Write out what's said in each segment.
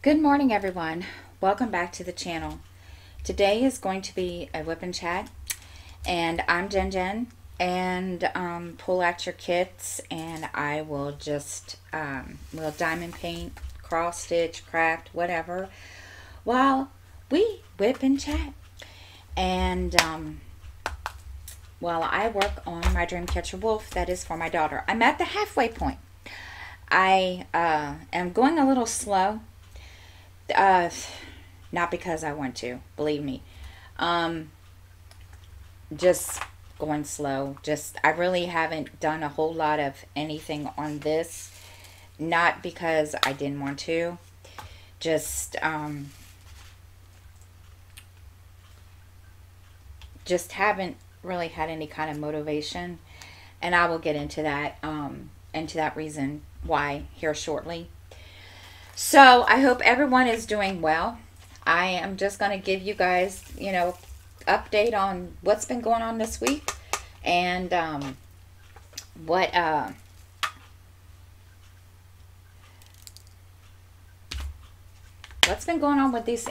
Good morning, everyone. Welcome back to the channel. Today is going to be a whip and chat, and I'm Jen Jen, and pull out your kits, and I will just we'll diamond paint, cross stitch, craft, whatever, while we whip and chat. And while I work on my Dreamcatcher Wolf, that is for my daughter. I'm at the halfway point. I am going a little slow. Not because I want to, believe me. Just going slow. I really haven't done a whole lot of anything on this. Not because I didn't want to. Just haven't really had any kind of motivation. And I will get into that reason why here shortly. So I hope everyone is doing well. I am just going to give you guys, update on what's been going on this week and what's been going on with this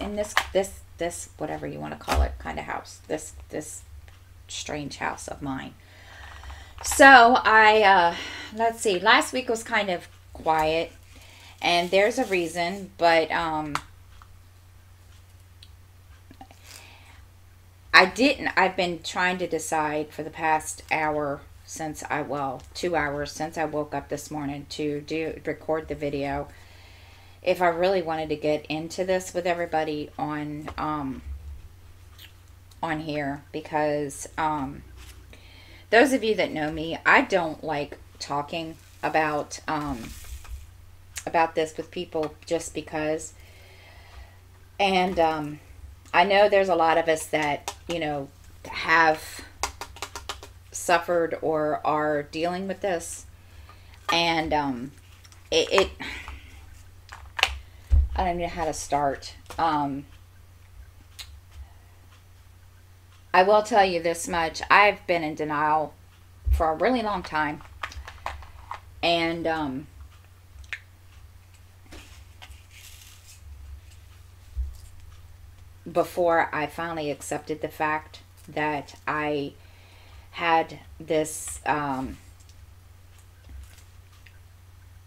whatever you want to call it kind of house, this strange house of mine. So let's see. Last week was kind of quiet. And there's a reason, but I've been trying to decide for the past hour 2 hours since I woke up this morning to record the video, if I really wanted to get into this with everybody on here, because those of you that know me, I don't like talking about this with people just because. And I know there's a lot of us that, have suffered or are dealing with this. And I don't know how to start. I will tell you this much. I've been in denial for a really long time. And before I finally accepted the fact that I had this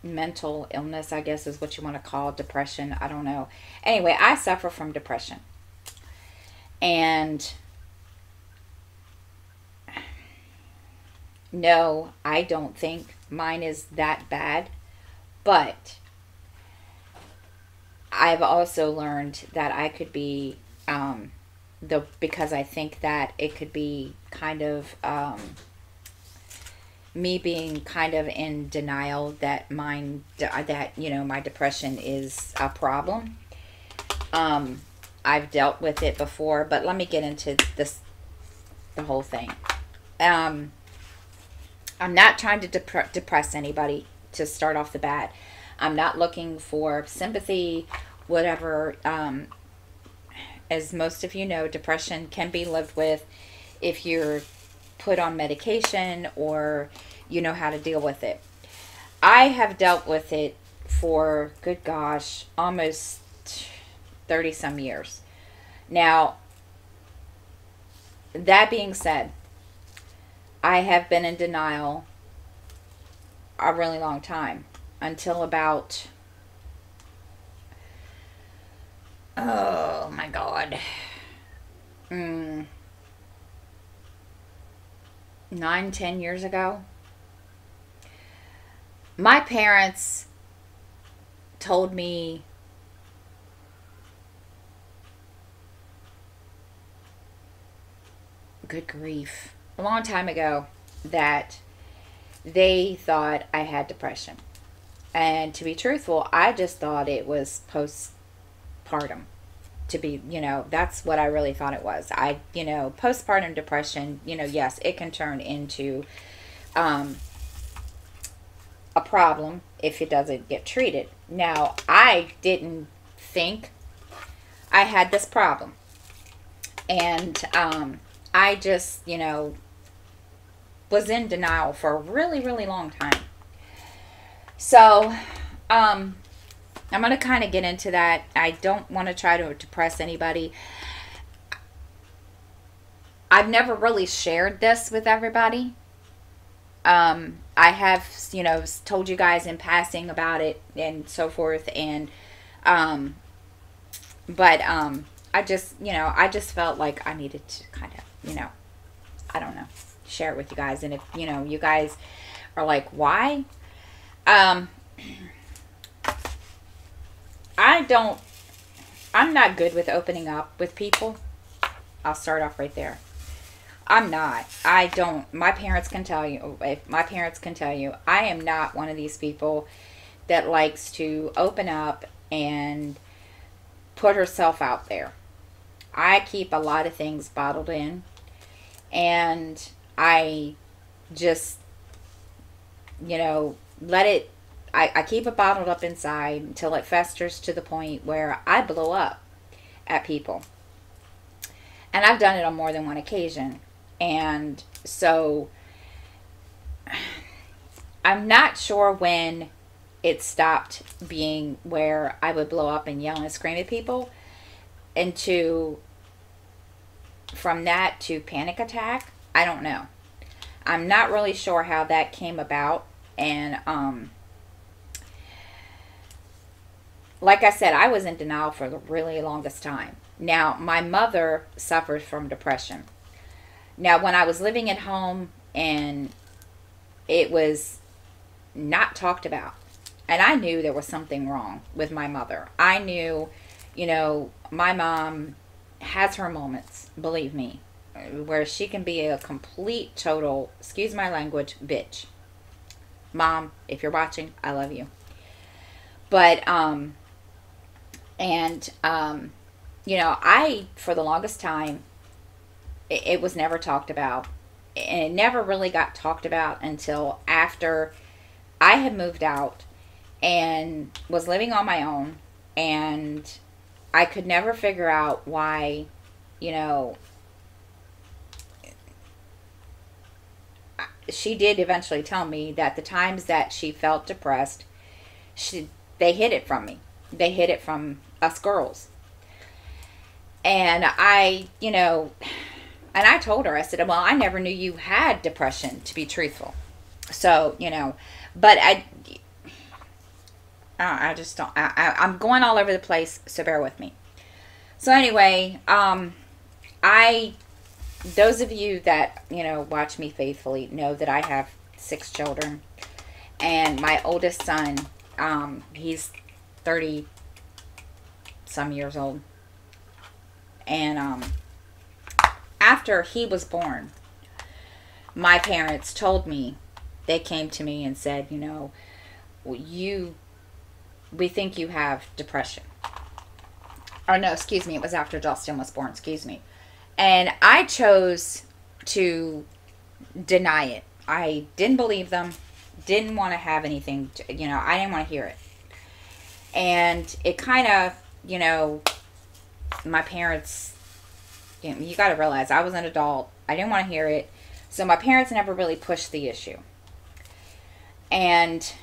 mental illness, I guess is what you want to call depression. I don't know. Anyway, I suffer from depression. And no, I don't think mine is that bad. But I've also learned that I could be because I think that it could be kind of me being kind of in denial that my depression is a problem. I've dealt with it before, but let me get into the whole thing. I'm not trying to depress anybody to start off the bat. I'm not looking for sympathy, whatever. As most of you know, depression can be lived with if you're put on medication or you know how to deal with it. I have dealt with it for, good gosh, almost 30 some years. Now, that being said, I have been in denial a really long time, until about, oh my God, 9-10 years ago. My parents told me good grief, a long time ago, that they thought I had depression. And to be truthful, I just thought it was postpartum. To be, that's what I really thought it was. Postpartum depression, yes, it can turn into a problem if it doesn't get treated. Now, I didn't think I had this problem. And I just, was in denial for a really, really long time. So, I'm going to kind of get into that. I don't want to try to depress anybody. I've never really shared this with everybody. I have, told you guys in passing about it and so forth. And, but, I just felt like I needed to kind of, I don't know, share it with you guys. And if, you guys are like, why? I'm not good with opening up with people. I'll start off right there. I'm not. I don't. My parents can tell you. If my parents can tell you, I am not one of these people that likes to open up and put herself out there. I keep a lot of things bottled in, and I just, let it. I keep it bottled up inside until it festers to the point where I blow up at people. And I've done it on more than one occasion. And so I'm not sure when it stopped being where I would blow up and yell and scream at people, from that to panic attack. I don't know. I'm not really sure how that came about. And like I said, I was in denial for the really longest time. Now, my mother suffers from depression. Now, when I was living at home and it was not talked about, and I knew there was something wrong with my mother. I knew, my mom has her moments, believe me, where she can be a complete, total, excuse my language, bitch. Mom, if you're watching, I love you. But, I, for the longest time, it was never talked about. And it never really got talked about until after I had moved out and was living on my own. And I could never figure out why, she did eventually tell me that the times that she felt depressed, they hid it from me. They hid it from us girls. And I told her, I said, well, I never knew you had depression, to be truthful. So, but I just don't, I'm going all over the place, so bear with me. So anyway, those of you that, watch me faithfully know that I have 6 children. And my oldest son, he's 30 some years old. And after he was born, my parents told me, they came to me and said, we think you have depression. Or no, excuse me, it was after Justin was born, excuse me. And I chose to deny it. I didn't believe them, didn't want to have anything, I didn't want to hear it. And it kind of, my parents, you got to realize I was an adult. I didn't want to hear it. So my parents never really pushed the issue. And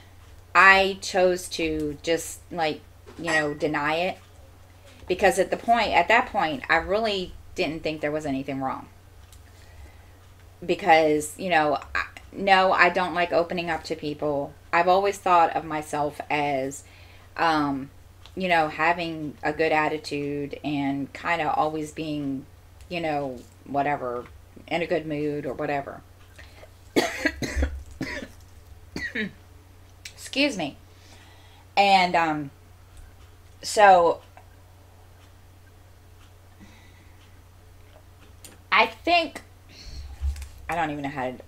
I chose to just deny it. Because at that point, I really didn't think there was anything wrong. Because, no, I don't like opening up to people. I've always thought of myself as, having a good attitude and kind of always being, whatever, in a good mood or whatever. Excuse me. And, so I think, I don't even know how to,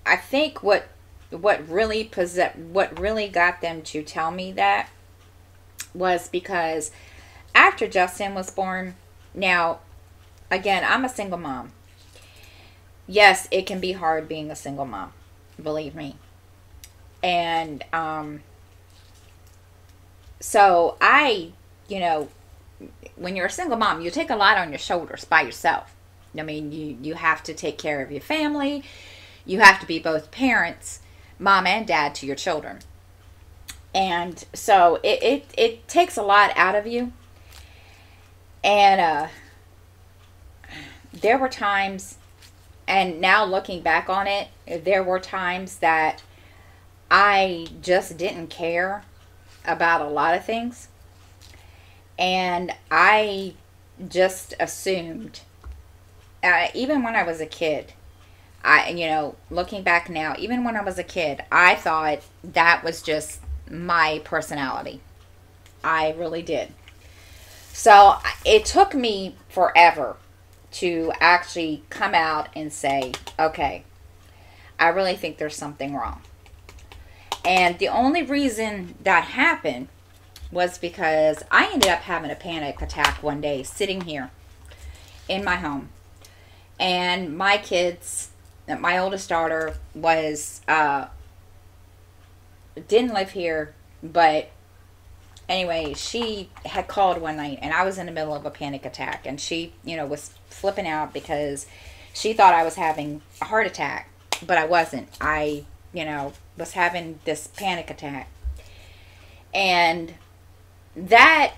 I think what really got them to tell me that was because after Justin was born, now, again, I'm a single mom. Yes, it can be hard being a single mom, believe me. And, so I, when you're a single mom, you take a lot on your shoulders by yourself. I mean, you have to take care of your family. You have to be both parents, mom and dad, to your children. And so it takes a lot out of you. And there were times, and now looking back on it, there were times that I just didn't care about a lot of things. And I just assumed, even when I was a kid, looking back now, even when I was a kid, I thought that was just my personality. I really did. So it took me forever to actually come out and say, okay, I really think there's something wrong. And the only reason that happened was because I ended up having a panic attack one day sitting here in my home. And my kids, my oldest daughter was, didn't live here, but anyway, she had called one night and I was in the middle of a panic attack. And she, was flipping out because she thought I was having a heart attack, but I wasn't. I, was having this panic attack. And that,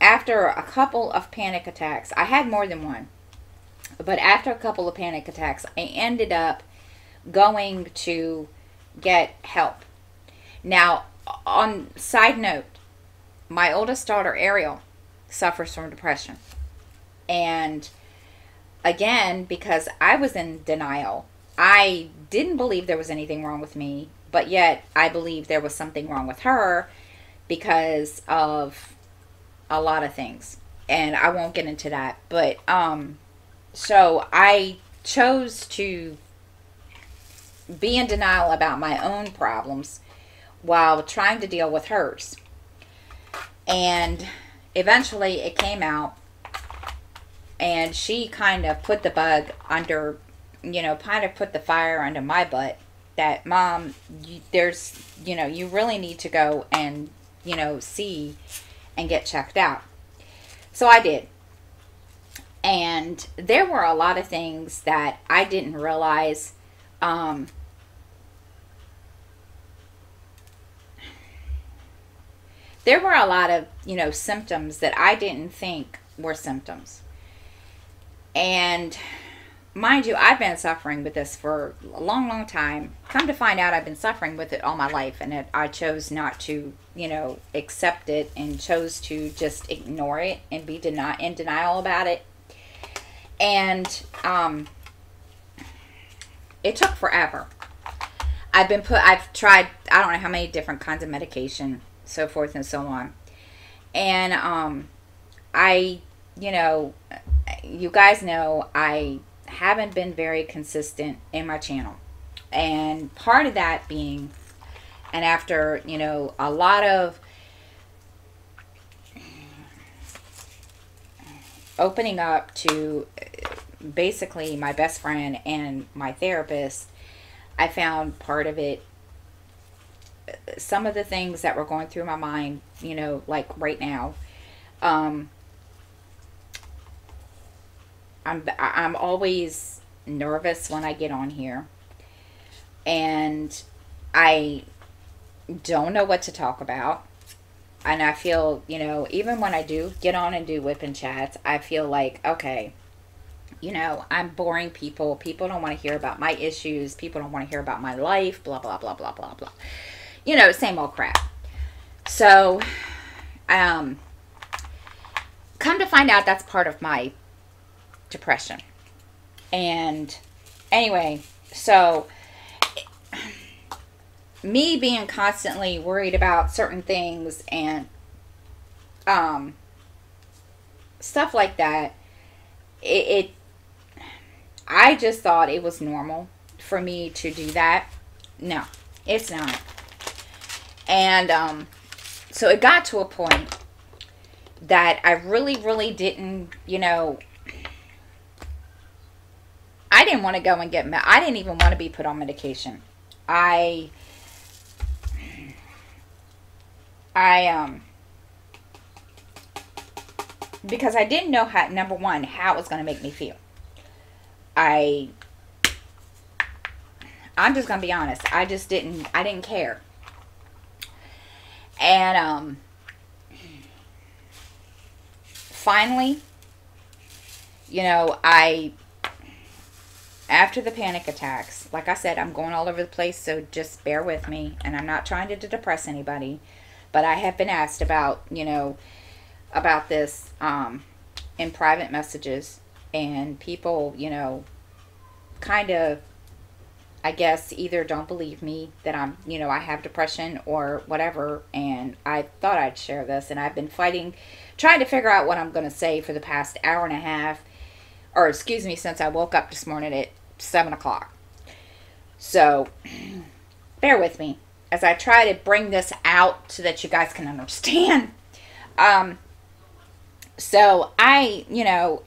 after a couple of panic attacks, I had more than one, but after a couple of panic attacks, I ended up going to get help. Now, on side note, my oldest daughter, Ariel, suffers from depression. And again, because I was in denial, I didn't believe there was anything wrong with me, but yet I believed there was something wrong with her because of a lot of things. And I won't get into that. But, so I chose to be in denial about my own problems while trying to deal with hers. And eventually it came out, and she kind of put the bug under, kind of put the fire under my butt that, Mom, you really need to go and, see and get checked out. So I did. And there were a lot of things that I didn't realize. There were a lot of, symptoms that I didn't think were symptoms. And mind you, I've been suffering with this for a long, long time. Come to find out, I've been suffering with it all my life. And I chose not to, accept it, and chose to just ignore it and be in denial about it. And it took forever. I've tried, I don't know how many different kinds of medication, so forth and so on. And you guys know I haven't been very consistent in my channel. And part of that being, and after, a lot of opening up to basically my best friend and my therapist, I found part of it, some of the things that were going through my mind, like right now, I'm always nervous when I get on here, and I don't know what to talk about. And I feel, even when I do get on and do whipping chats, I feel like, okay, I'm boring people. People don't want to hear about my issues. People don't want to hear about my life, blah, blah, blah, blah, blah, blah. Same old crap. So, come to find out, that's part of my depression. And anyway, so me being constantly worried about certain things and stuff like that, I just thought it was normal for me to do that. No, it's not. And so it got to a point that I really, really didn't, I didn't want to go and get I didn't even want to be put on medication. Because I didn't know how, number one, how it was going to make me feel. I'm just going to be honest. I didn't care. And finally, you know, after the panic attacks, like I said, I'm going all over the place, so just bear with me. And I'm not trying to depress anybody, but I have been asked about, you know, about this in private messages, and people, you know, kind of, I guess, either don't believe me that I'm, you know, I have depression or whatever. And I thought I'd share this, and I've been trying to figure out what I'm going to say for the past hour and a half, or excuse me, since I woke up this morning at 7 o'clock. So bear with me as I try to bring this out so that you guys can understand. So you know,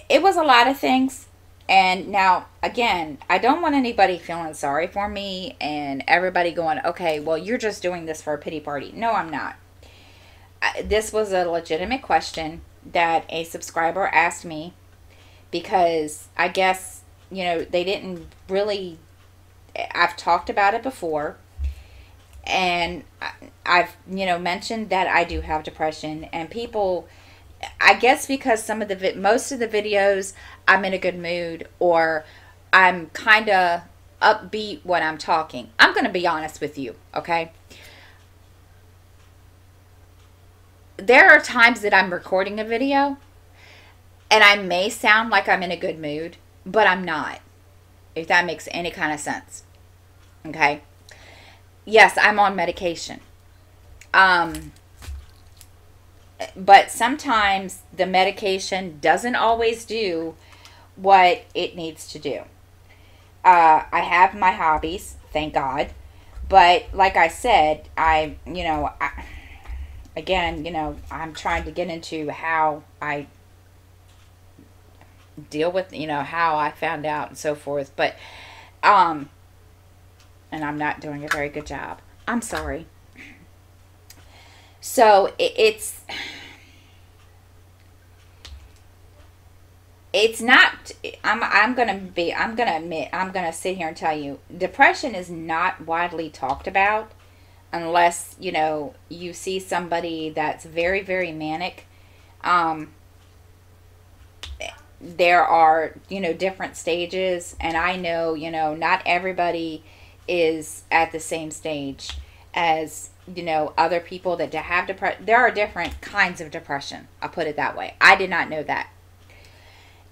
it was a lot of things. And now, again, I don't want anybody feeling sorry for me and everybody going, okay, well, you're just doing this for a pity party. No, I'm not. This was a legitimate question that a subscriber asked me, because I guess, you know, they didn't really, I've talked about it before, and I've, you know, mentioned that I do have depression, and people, I guess because most of the videos, I'm in a good mood, or I'm kind of upbeat when I'm talking. I'm going to be honest with you, okay? There are times that I'm recording a video and I may sound like I'm in a good mood, but I'm not, if that makes any kind of sense. Okay? Yes, I'm on medication. But sometimes the medication doesn't always do what it needs to do. I have my hobbies, thank God. But like I said, again, you know, I'm trying to get into how I deal with, you know, how I found out and so forth. But, and I'm not doing a very good job. I'm sorry. So it's not, I'm going to admit, I'm going to sit here and tell you, depression is not widely talked about unless, you know, you see somebody that's very, very manic. There are, you know, different stages, and I know, you know, not everybody is at the same stage as, you know, other people that have depression. There are different kinds of depression. I'll put it that way. I did not know that.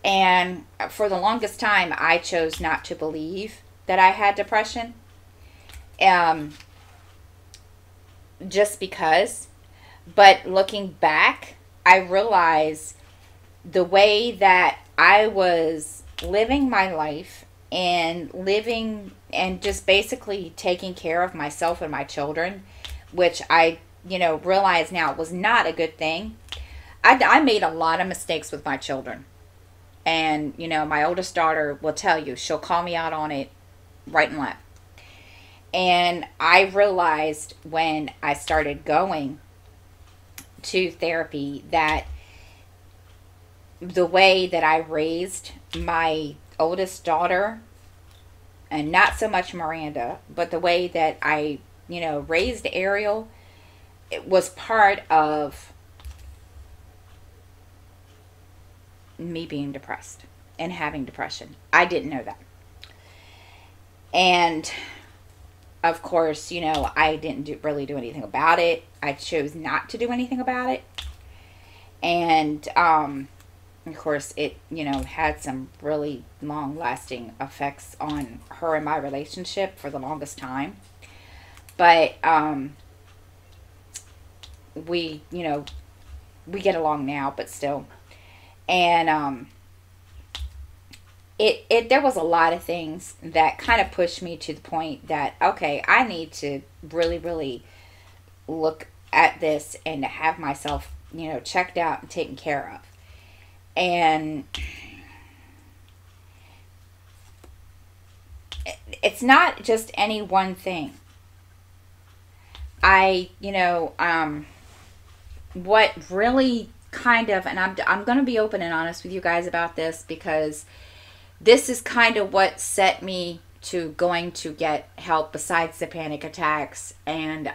And for the longest time, I chose not to believe that I had depression. Just because. But looking back, I realized the way that I was living my life and just basically taking care of myself and my children, which I, you know, realize now was not a good thing. I made a lot of mistakes with my children. And, you know, my oldest daughter will tell you, she'll call me out on it right and left. And I realized when I started going to therapy that the way that I raised my oldest daughter, and not so much Miranda, but the way that I, you know, raised Ariel, it was part of me being depressed and having depression. I didn't know that. And of course, you know, I didn't really do anything about it. I chose not to do anything about it. And of course, it, you know, had some really long-lasting effects on her and my relationship for the longest time. But we, you know, we get along now, but still. And there was a lot of things that kind of pushed me to the point that, okay, I need to really, really look at this and to have myself, you know, checked out and taken care of. And it's not just any one thing. You know, what really kind of, and I'm going to be open and honest with you guys about this, because this is kind of what set me to going to get help besides the panic attacks. And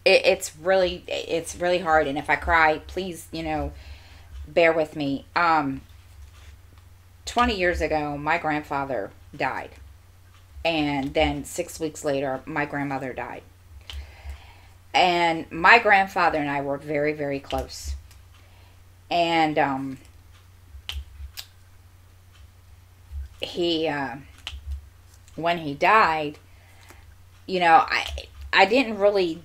it's really hard. And if I cry, please, bear with me. 20 years ago, my grandfather died. And then 6 weeks later, my grandmother died. And my grandfather and I were very, very close. And he, when he died, I didn't really,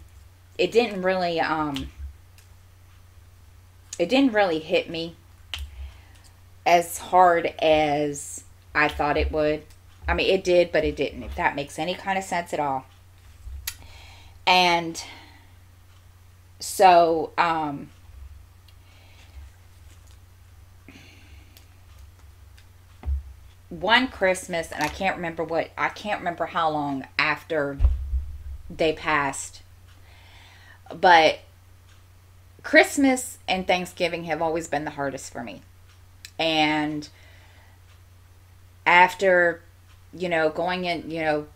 it didn't really, it didn't really hit me as hard as I thought it would. I mean, it did, but it didn't, if that makes any kind of sense at all. And so, one Christmas, and I can't remember how long after they passed, but Christmas and Thanksgiving have always been the hardest for me. And after, going in,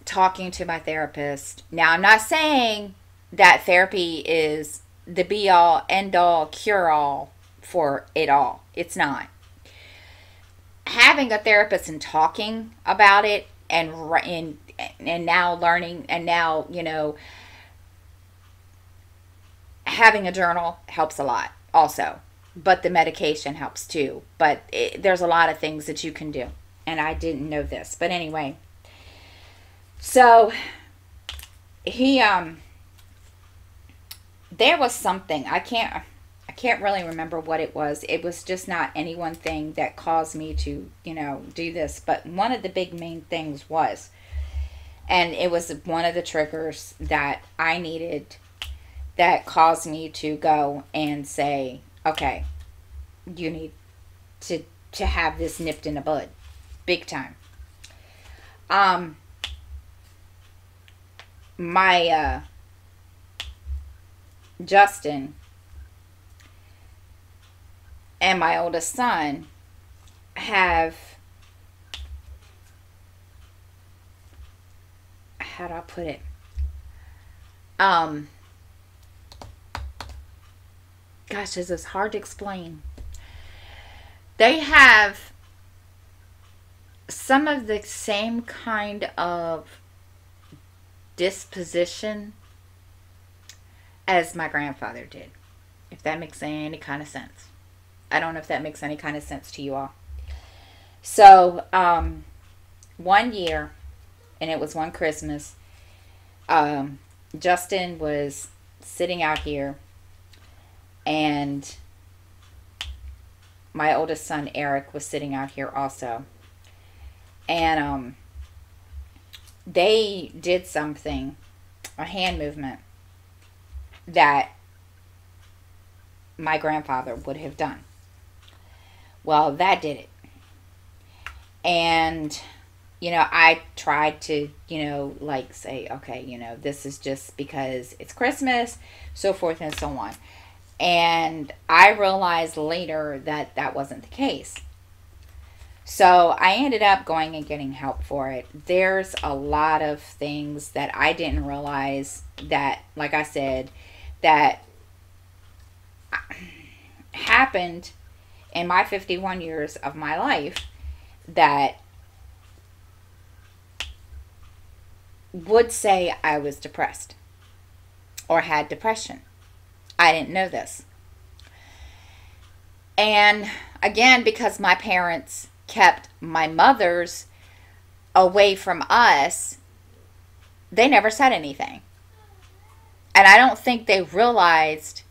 talking to my therapist. Now, I'm not saying that therapy is the be-all, end-all, cure-all for it all. It's not. Having a therapist and talking about it and now learning, and now, having a journal helps a lot also. But the medication helps too. But there's a lot of things that you can do. And I didn't know this. But anyway. So, there was something. I can't really remember what it was. It was just not any one thing that caused me to, do this. But one of the big main things was, and it was one of the triggers that I needed that caused me to go and say, okay, you need to have this nipped in the bud. Big time. My Justin and my oldest son have, how do I put it? Gosh, this is hard to explain. They have some of the same kind of disposition as my grandfather did, if that makes any kind of sense. I don't know if that makes any kind of sense to you all. So, one year, and it was one Christmas, Justin was sitting out here, and my oldest son, Eric, was sitting out here also. And they did something, a hand movement, that my grandfather would have done. Well, that did it. And, I tried to, say, okay, this is just because it's Christmas, so forth and so on. And I realized later that that wasn't the case. So I ended up going and getting help for it. There's a lot of things that I didn't realize that, like I said, that happened in my 51 years of my life that would say I was depressed or had depression. I didn't know this. And again, because my parents kept my mother's away from us, they never said anything. And I don't think they realized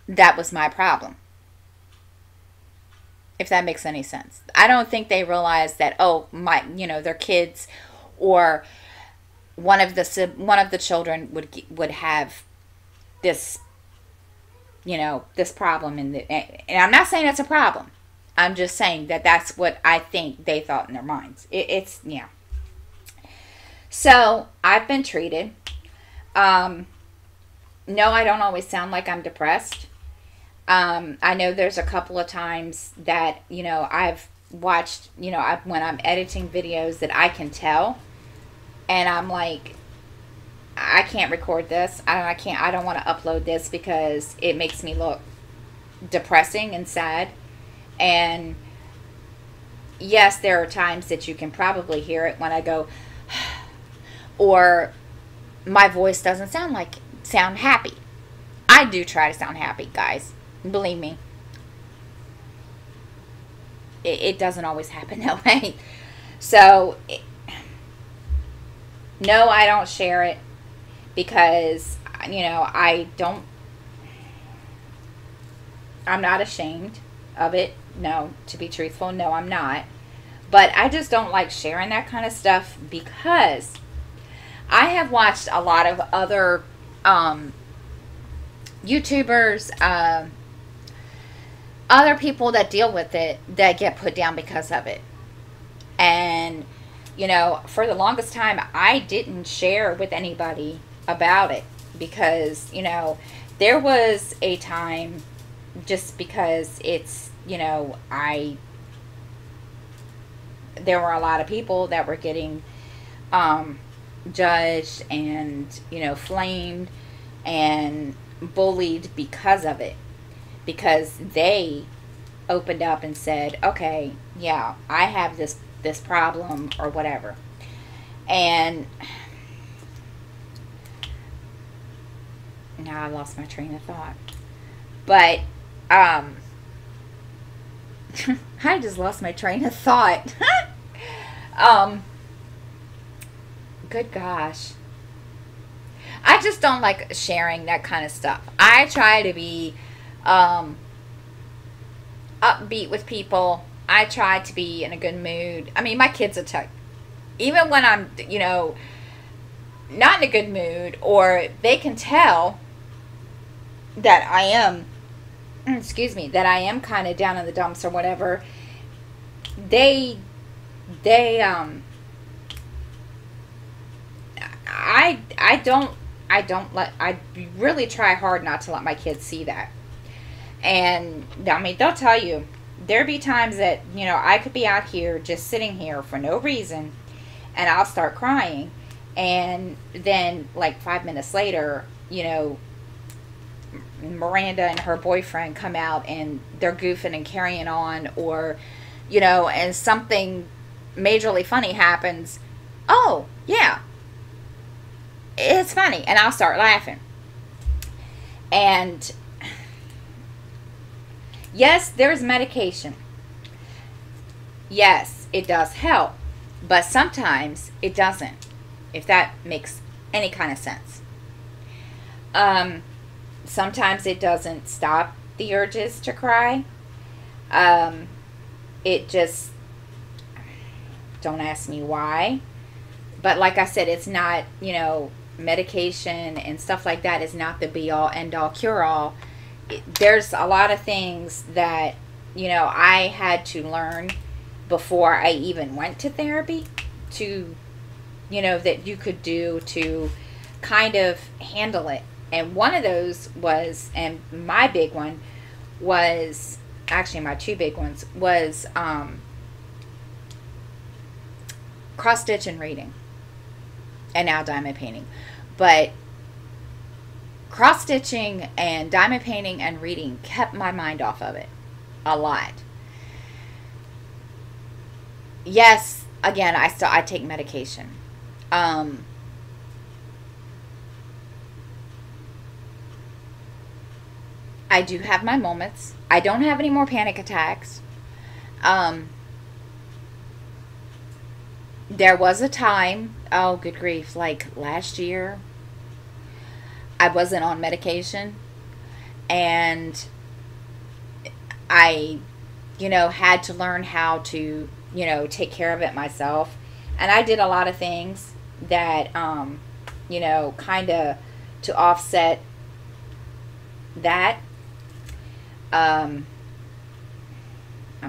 that was my problem. If that makes any sense. I don't think they realized that, their kids or one of the children would have this, this problem and I'm not saying it's a problem. I'm just saying that that's what I think they thought in their minds. It's. So I've been treated. No, I don't always sound like I'm depressed. I know there's a couple of times that, I've watched, when I'm editing videos that I can tell, and I'm like, I can't record this. I don't want to upload this because it makes me look depressing and sad. And yes, there are times that you can probably hear it when I go, or my voice doesn't sound happy. I do try to sound happy, guys. Believe me. It doesn't always happen that way. So, no, I don't share it because, I'm not ashamed of it. No, to be truthful, no, I'm not. But I just don't like sharing that kind of stuff because I have watched a lot of other YouTubers, other people that deal with it that get put down because of it. And, for the longest time, I didn't share with anybody about it because, there was a time, just because it's, there were a lot of people that were getting judged and, flamed and bullied because of it. Because they opened up and said, okay, yeah, I have this problem or whatever. And now I lost my train of thought. But I just lost my train of thought. Good gosh. I just don't like sharing that kind of stuff. I try to be upbeat with people. I try to be in a good mood. I mean, my kids will tell, even when I'm, not in a good mood, or they can tell that I am, that I am kind of down in the dumps or whatever. I really try hard not to let my kids see that. And I mean, they'll tell you, there be times that, I could be out here just sitting here for no reason and I'll start crying. And then like 5 minutes later, Miranda and her boyfriend come out and they're goofing and carrying on, or, and something majorly funny happens. Oh, yeah, it's funny. And I'll start laughing. And yes, there's medication. Yes, it does help. But sometimes it doesn't. If that makes any kind of sense. Sometimes it doesn't stop the urges to cry. It just, don't ask me why. But like I said, it's not, medication and stuff like that is not the be all end all cure all. There's a lot of things that, I had to learn before I even went to therapy to, that you could do to kind of handle it. And one of those was, and my big one was, actually my two big ones was cross stitch and reading, and now diamond painting. But cross stitching and diamond painting and reading kept my mind off of it a lot. Yes, again, I take medication. I do have my moments. I don't have any more panic attacks. There was a time, oh good grief, like last year, I wasn't on medication, and I, had to learn how to, take care of it myself. And I did a lot of things that, kind of to offset that. I'm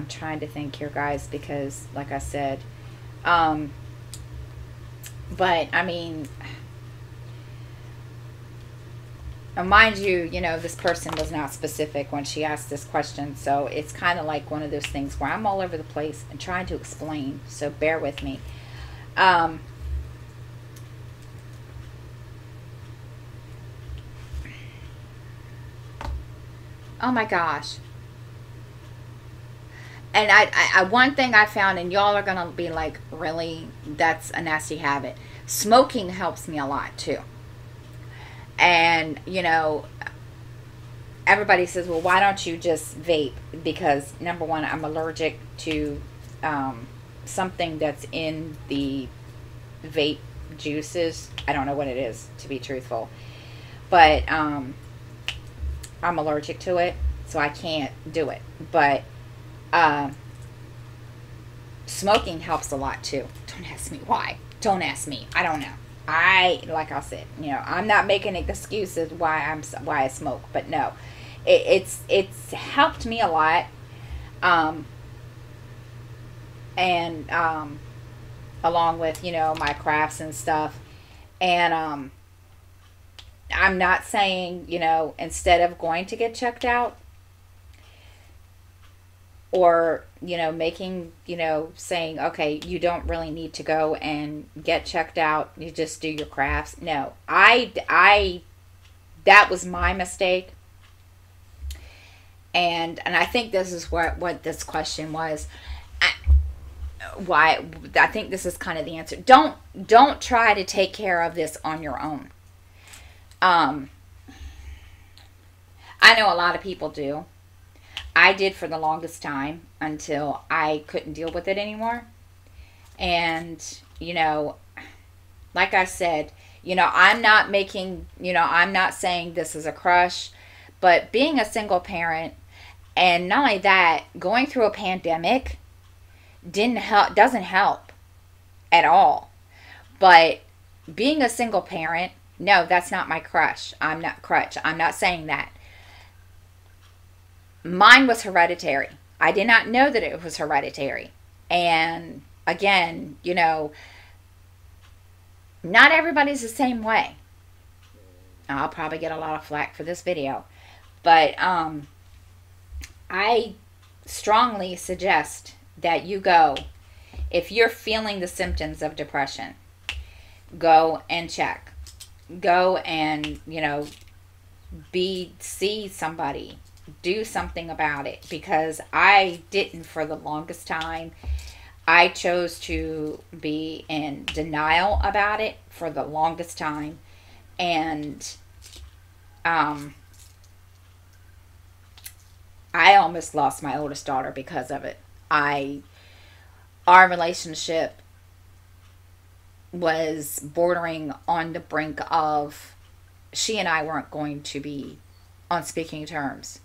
trying to think here, guys, because like I said, but I mean, mind you, this person was not specific when she asked this question. So it's kind of like one of those things where I'm all over the place and trying to explain. So bear with me. Oh my gosh. And I one thing I found, and y'all are gonna be like, really? That's a nasty habit. Smoking helps me a lot too. And everybody says, well, why don't you just vape? Because number one, I'm allergic to something that's in the vape juices. I don't know what it is, to be truthful, but I'm allergic to it, so I can't do it. But smoking helps a lot too. Don't ask me why. Don't ask me. I don't know. Like I said, I'm not making excuses why I smoke, but no, it's helped me a lot, and along with my crafts and stuff, and I'm not saying instead of going to get checked out, or making saying, okay, you don't really need to go and get checked out, you just do your crafts. No, that was my mistake. And I think this is what this question was. Why I think this is kind of the answer. Don't try to take care of this on your own. I know a lot of people do. I did for the longest time until I couldn't deal with it anymore. And, like I said, I'm not making, I'm not saying this is a crush, but being a single parent, and not only that, going through a pandemic doesn't help at all. But being a single parent, no, that's not my crush. I'm not saying that. Mine was hereditary. I did not know that it was hereditary. And again, not everybody's the same way. I'll probably get a lot of flack for this video. But I strongly suggest that you go, if you're feeling the symptoms of depression, go and check. Go and, see somebody. Do something about it, because I didn't for the longest time. I chose to be in denial about it for the longest time, and I almost lost my oldest daughter because of it. Our relationship was bordering on the brink of, she and I weren't going to be on speaking terms.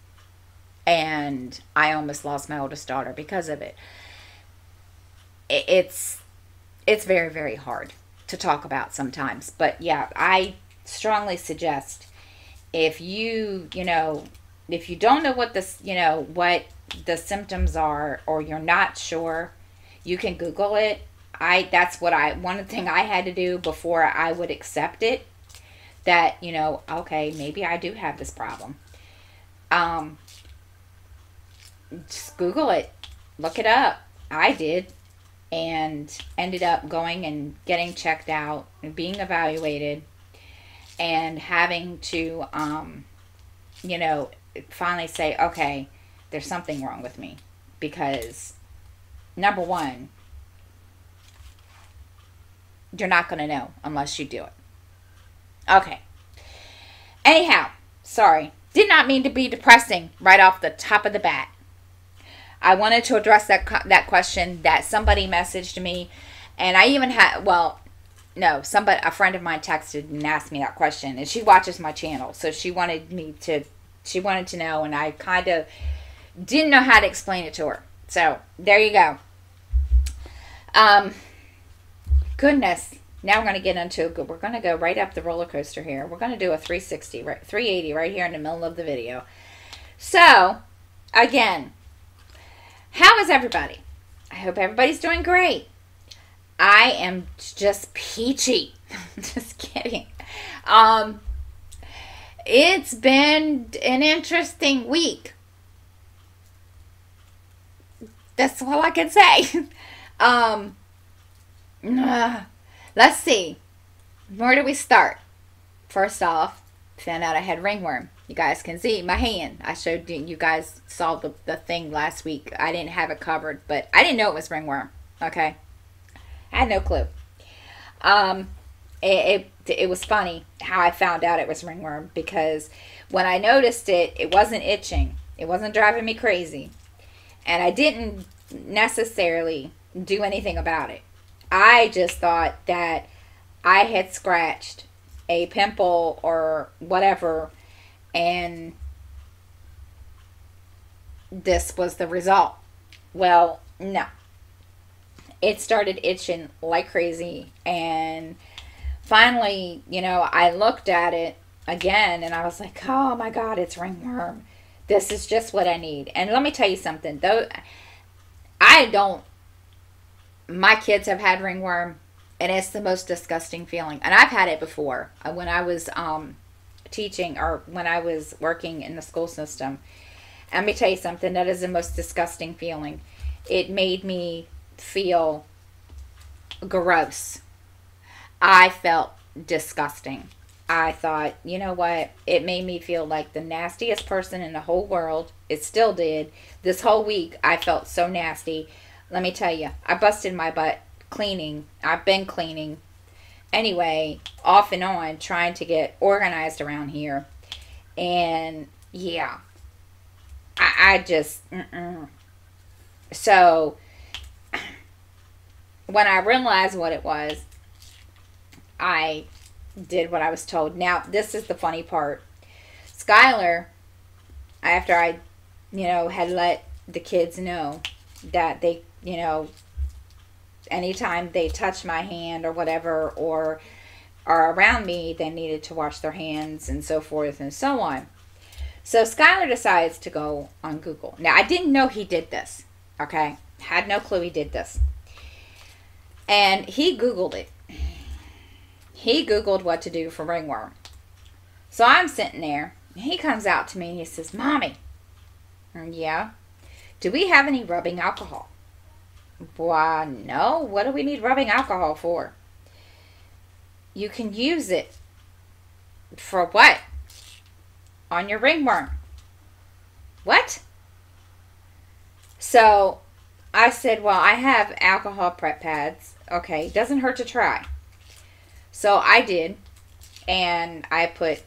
And I almost lost my oldest daughter because of it. It's very, very hard to talk about sometimes. But yeah, I strongly suggest, if you don't know what what the symptoms are, or you're not sure, you can Google it. One thing I had to do before I would accept it, that, okay, maybe I do have this problem. Just Google it, look it up. I did, and ended up going and getting checked out and being evaluated, and having to finally say, okay, there's something wrong with me, because number one, you're not going to know unless you do it. Okay, anyhow, sorry, did not mean to be depressing right off the top of the bat. I wanted to address that question that somebody messaged me, and I even had, a friend of mine texted and asked me that question, and she watches my channel, so she wanted to know, and I kind of didn't know how to explain it to her. So there you go. Goodness. Now we're going to get into, we're going to go right up the roller coaster here. We're going to do a 380 right here in the middle of the video. So, again, how is everybody? I hope everybody's doing great. I am just peachy. Just kidding. It's been an interesting week. That's all I can say. um, let's see. Where do we start? First off, found out I had ringworm. You guys can see my hand. I showed you guys saw the thing last week. I didn't have it covered, but I didn't know it was ringworm. Okay. I had no clue. Um, it was funny how I found out it was ringworm because when I noticed it, it wasn't itching. It wasn't driving me crazy. And I didn't necessarily do anything about it. I just thought that I had scratched a pimple or whatever, and this was the result. Well, no. It started itching like crazy, and finally, I looked at it again and I was like, oh my God, it's ringworm. This is just what I need. And let me tell you something, though, my kids have had ringworm, and it's the most disgusting feeling. And I've had it before when I was teaching or when I was working in the school system. And let me tell you something, that is the most disgusting feeling. It made me feel gross. I felt disgusting. I thought, you know what? It made me feel like the nastiest person in the whole world. It still did. This whole week, I felt so nasty. Let me tell you, I busted my butt cleaning. I've been cleaning. Anyway, off and on, trying to get organized around here. And, yeah. I just, So, when I realized what it was, I did what I was told. Now, this is the funny part. Skylar, after I, had let the kids know that they, anytime they touch my hand or whatever, or are around me, they needed to wash their hands and so forth and so on. So Skylar decides to go on Google. Now, I didn't know he did this, okay? Had no clue he did this. And he Googled it. He Googled what to do for ringworm. So I'm sitting there, and he comes out to me and he says, Mommy, yeah, do we have any rubbing alcohol? Why, no. What do we need rubbing alcohol for? You can use it for what? On your ringworm. What? So I said, well, I have alcohol prep pads. Okay, doesn't hurt to try. So I did, and I put,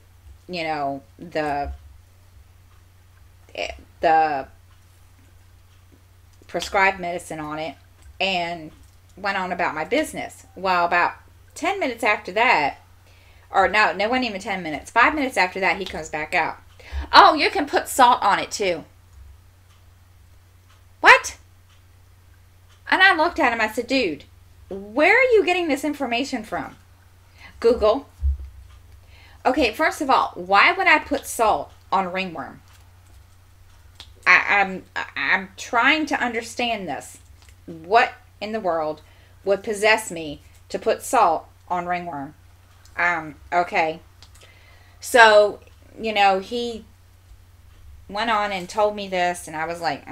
the prescribed medicine on it and went on about my business. Well, about 10 minutes after that, or no, it wasn't even 10 minutes. 5 minutes after that, he comes back out. Oh, you can put salt on it too. What? And I looked at him, I said, dude, where are you getting this information from? Google. Okay, first of all, why would I put salt on ringworm? I'm trying to understand this. What in the world would possess me to put salt on ringworm? Okay. So, he went on and told me this, and I was like,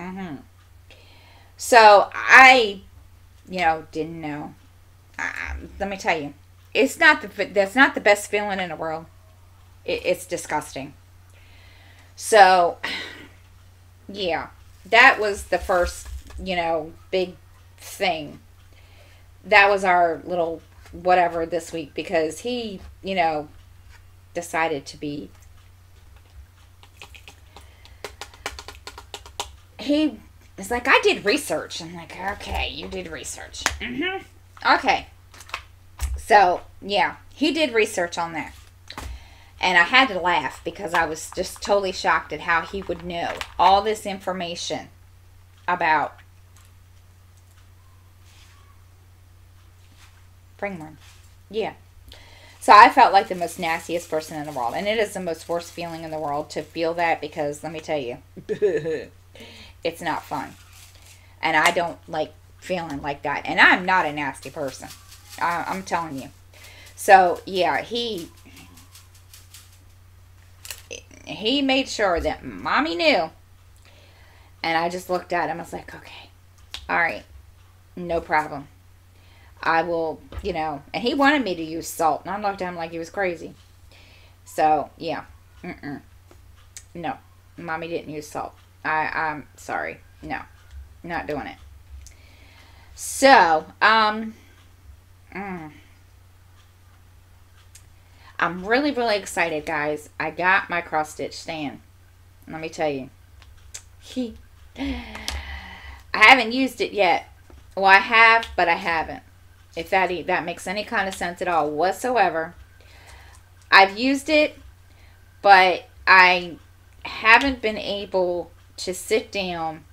So I, didn't know. Let me tell you, that's not the best feeling in the world. It's disgusting. So, yeah, that was the first, big thing. That was our little whatever this week, because he, decided to be, he is like, I did research. I'm like, okay, you did research. Okay. So, yeah, he did research on that. And I had to laugh because I was just totally shocked at how he would know all this information about ringworm. Yeah. So I felt like the most nastiest person in the world. And it is the most worst feeling in the world to feel that, because let me tell you, it's not fun. And I don't like feeling like that. And I'm not a nasty person. I'm telling you. So, yeah, he made sure that mommy knew. And I just looked at him. I was like, okay, all right, no problem. I will, and he wanted me to use salt. And I looked at him like he was crazy. So, yeah. No, mommy didn't use salt. I'm sorry. No, not doing it. So, I'm really, really excited, guys. I got my cross stitch stand. Let me tell you. I haven't used it yet. Well, I have, but I haven't. If that makes any kind of sense at all whatsoever. I've used it, but I haven't been able to sit down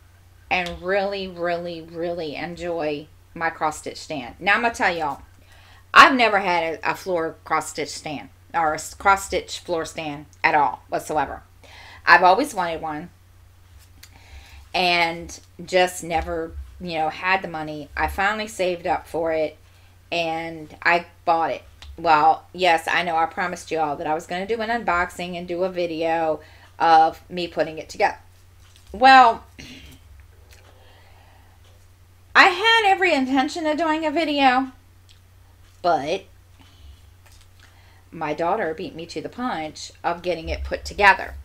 and really, really, really enjoy my cross stitch stand. Now I'm going to tell y'all, I've never had a floor cross stitch stand or a cross stitch floor stand at all whatsoever. I've always wanted one and just never, had the money. I finally saved up for it and I bought it. Well, yes, I know I promised you all that I was going to do an unboxing and do a video of me putting it together. Well, I had every intention of doing a video, but my daughter beat me to the punch of getting it put together.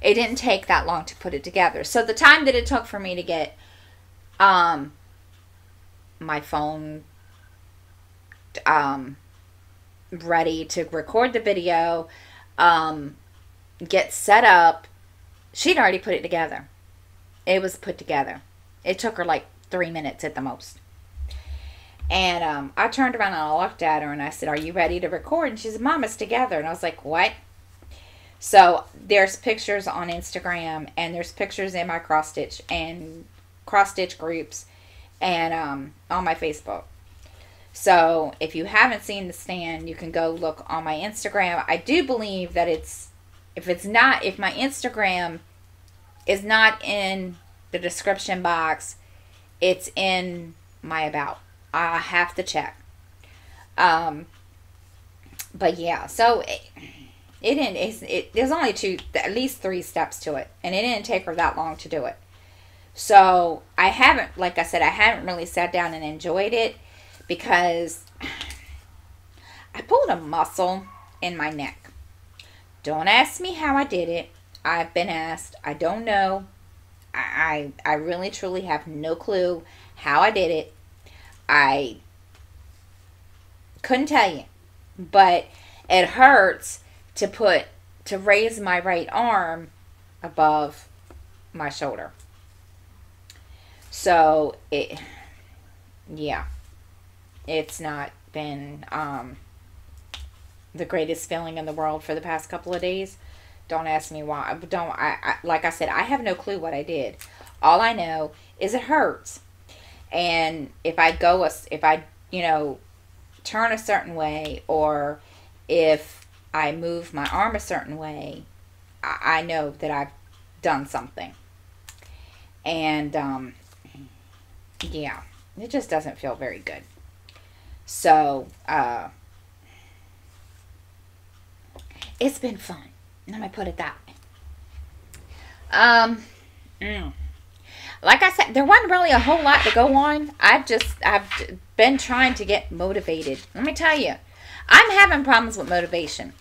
It didn't take that long to put it together. So the time that it took for me to get my phone ready to record the video, get set up, she'd already put it together. It was put together. It took her like 3 minutes at the most. And I turned around and I looked at her and I said, "Are you ready to record?" And she said, "Mom, it's together." And I was like, "What?" So there's pictures on Instagram and there's pictures in my cross stitch groups and on my Facebook. So if you haven't seen the stand, you can go look on my Instagram. I do believe that if my Instagram is not in the description box, it's in my about. I have to check. But yeah, so there's only at least 3 steps to it, and it didn't take her that long to do it. So I haven't, like I said, I haven't really sat down and enjoyed it because I pulled a muscle in my neck. Don't ask me how I did it. I've been asked. I don't know. I really truly have no clue how I did it. I couldn't tell you, but it hurts to raise my right arm above my shoulder. So it's not been the greatest feeling in the world for the past couple of days. Don't ask me why. Like I said, I have no clue what I did. All I know is it hurts. And if I turn a certain way, or if I move my arm a certain way, I know that I've done something. And it just doesn't feel very good. So it's been fun. Let me put it that way. Like I said, there wasn't really a whole lot to go on. I've been trying to get motivated. Let me tell you, I'm having problems with motivation.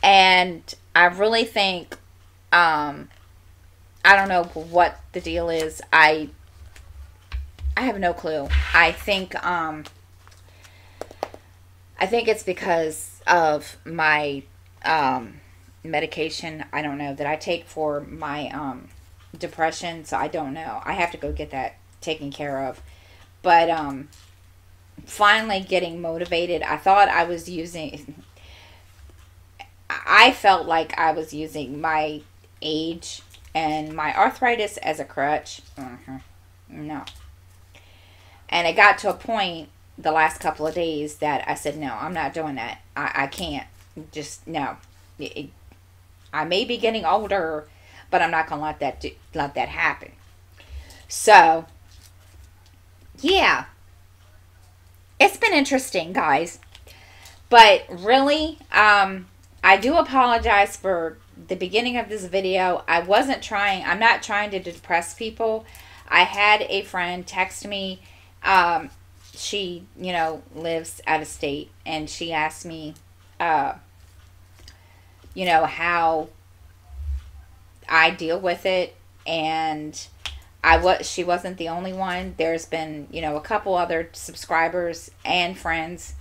And I really think, I don't know what the deal is. I have no clue. I think it's because of my medication, I don't know, that I take for my depression. So I don't know. I have to go get that taken care of. But finally getting motivated. I felt like I was using my age and my arthritis as a crutch. No. And it got to a point the last couple of days that I said, no, I'm not doing that. I can't. Just, no. I may be getting older, but I'm not going to let that happen. So, yeah. It's been interesting, guys. But really, I do apologize for the beginning of this video, I'm not trying to depress people. I had a friend text me. She, lives out of state, and she asked me, how I deal with it. And she wasn't the only one. There's been, a couple other subscribers and friends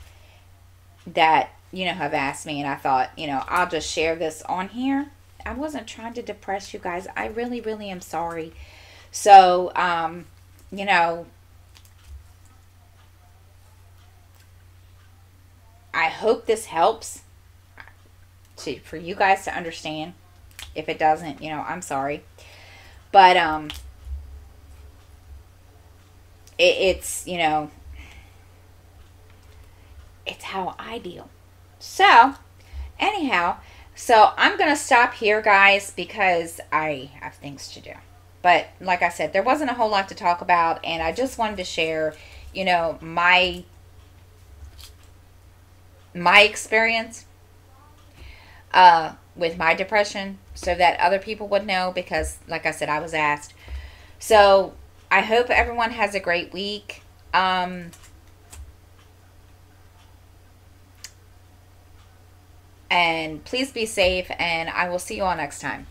that, have asked me, and I thought, I'll just share this on here. I wasn't trying to depress you guys. I really, really am sorry. So, I hope this helps for you guys to understand. If it doesn't, I'm sorry. But, it's it's how I deal. So, anyhow, I'm going to stop here, guys, because I have things to do. But, like I said, there wasn't a whole lot to talk about, and I just wanted to share, my experience with my depression, so that other people would know, because, like I said, I was asked. So, I hope everyone has a great week. And please be safe, and I will see you all next time.